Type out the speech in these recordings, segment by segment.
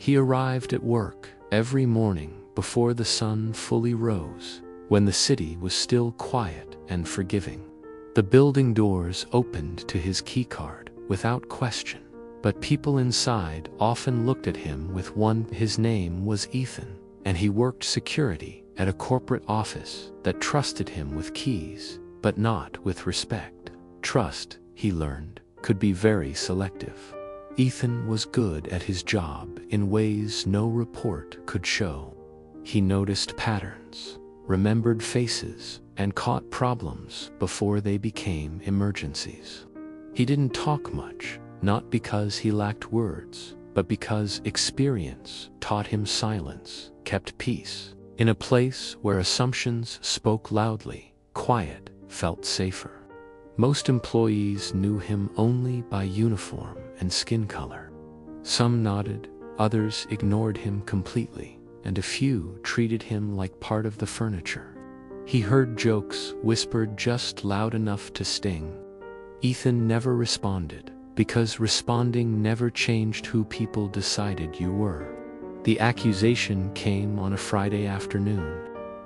He arrived at work every morning before the sun fully rose, when the city was still quiet and forgiving. The building doors opened to his keycard without question, but people inside often looked at him with one. His name was Ethan, and he worked security at a corporate office that trusted him with keys, but not with respect. Trust, he learned, could be very selective. Ethan was good at his job in ways no report could show. He noticed patterns, remembered faces, and caught problems before they became emergencies. He didn't talk much, not because he lacked words, but because experience taught him silence, kept peace. In a place where assumptions spoke loudly, quiet felt safer. Most employees knew him only by uniform and skin color. Some nodded, others ignored him completely, and a few treated him like part of the furniture. He heard jokes whispered just loud enough to sting. Ethan never responded, because responding never changed who people decided you were. The accusation came on a Friday afternoon,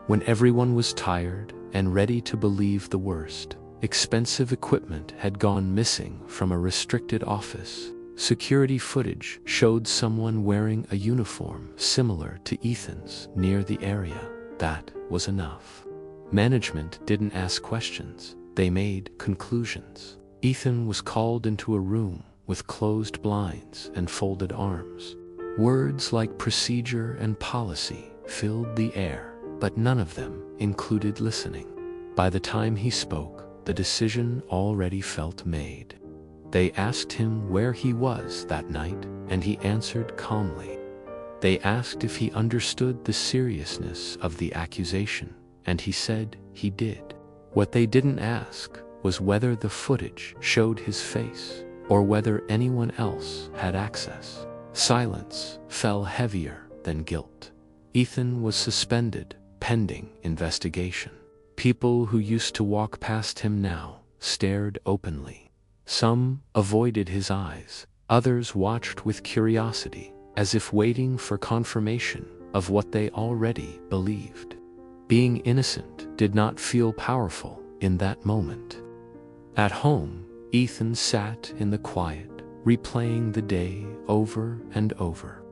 when everyone was tired and ready to believe the worst. Expensive equipment had gone missing from a restricted office. Security footage showed someone wearing a uniform similar to Ethan's near the area. That was enough. Management didn't ask questions, they made conclusions. Ethan was called into a room with closed blinds and folded arms. Words like procedure and policy filled the air, but none of them included listening. By the time he spoke, the decision already felt made. They asked him where he was that night, and he answered calmly. They asked if he understood the seriousness of the accusation, and he said he did. What they didn't ask was whether the footage showed his face, or whether anyone else had access. Silence fell heavier than guilt. Ethan was suspended, pending investigation. People who used to walk past him now stared openly. Some avoided his eyes, others watched with curiosity, as if waiting for confirmation of what they already believed. Being innocent did not feel powerful in that moment. At home, Ethan sat in the quiet, replaying the day over and over.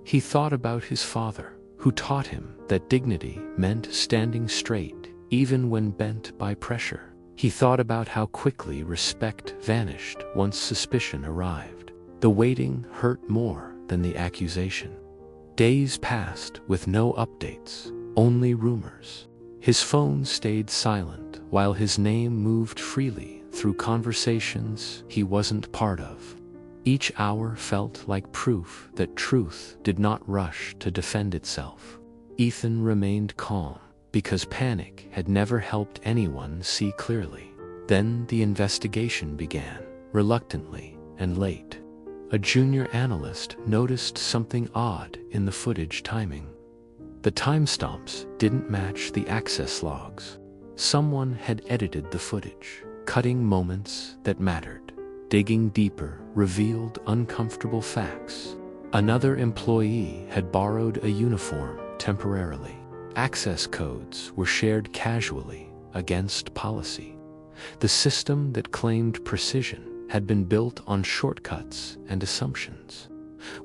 He thought about his father, who taught him that dignity meant standing straight, even when bent by pressure. He thought about how quickly respect vanished once suspicion arrived. The waiting hurt more than the accusation. Days passed with no updates, only rumors. His phone stayed silent while his name moved freely through conversations he wasn't part of. Each hour felt like proof that truth did not rush to defend itself. Ethan remained calm, because panic had never helped anyone see clearly. Then the investigation began, reluctantly and late. A junior analyst noticed something odd in the footage timing. The timestamps didn't match the access logs. Someone had edited the footage, cutting moments that mattered. Digging deeper revealed uncomfortable facts. Another employee had borrowed a uniform temporarily. Access codes were shared casually against policy. The system that claimed precision had been built on shortcuts and assumptions.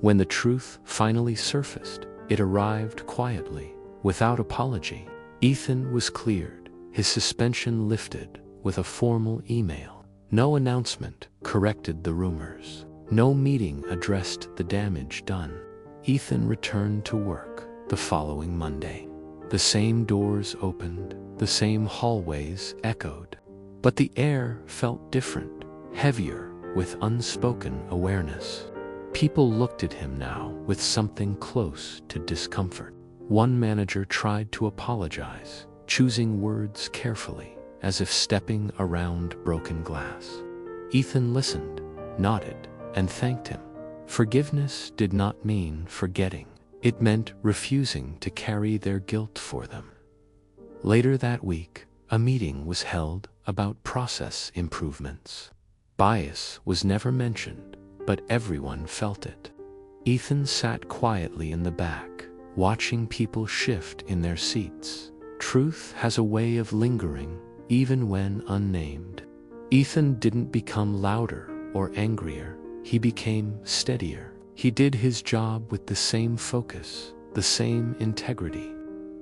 When the truth finally surfaced, it arrived quietly, without apology. Ethan was cleared, his suspension lifted with a formal email. No announcement corrected the rumors. No meeting addressed the damage done. Ethan returned to work the following Monday. The same doors opened, the same hallways echoed. But the air felt different, heavier with unspoken awareness. People looked at him now with something close to discomfort. One manager tried to apologize, choosing words carefully, as if stepping around broken glass. Ethan listened, nodded, and thanked him. Forgiveness did not mean forgetting. It meant refusing to carry their guilt for them. Later that week, a meeting was held about process improvements. Bias was never mentioned, but everyone felt it. Ethan sat quietly in the back, watching people shift in their seats. Truth has a way of lingering, even when unnamed. Ethan didn't become louder or angrier. He became steadier. He did his job with the same focus, the same integrity.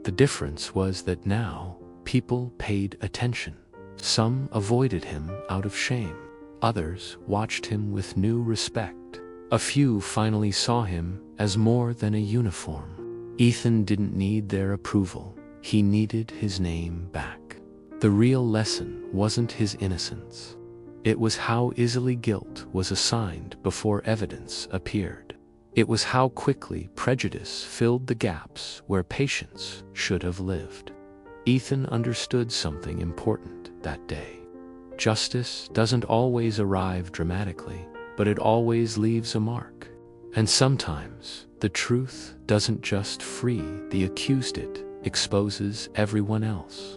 The difference was that now, people paid attention. Some avoided him out of shame. Others watched him with new respect. A few finally saw him as more than a uniform. Ethan didn't need their approval. He needed his name back. The real lesson wasn't his innocence. It was how easily guilt was assigned before evidence appeared. It was how quickly prejudice filled the gaps where patience should have lived. Ethan understood something important that day. Justice doesn't always arrive dramatically, but it always leaves a mark. And sometimes, the truth doesn't just free the accused, it exposes everyone else.